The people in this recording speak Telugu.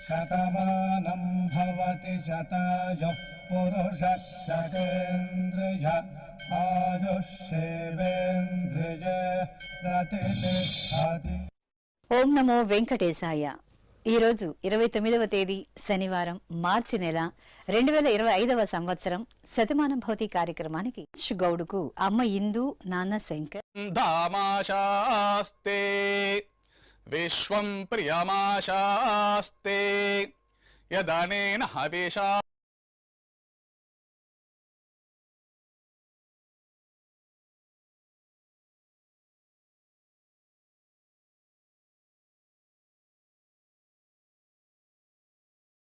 శతమానం భవతి శతాయుః పురుషः శతేంద్రియ ఆయుష్యేవేంద్రియ ప్రతిష్ఠతి. ఓం నమో వెంకటేశాయ. ఈరోజు 29వ తేదీ శనివారం, మార్చి నెల 2025వ సంవత్సరం. శతమానం భవతి కార్యక్రమానికి గౌడుకు అమ్మ ఇందు, నాన్న శంకర్. దామాశాస్తే విశ్వం ప్రియమాశాస్తే యదనేన హవిషా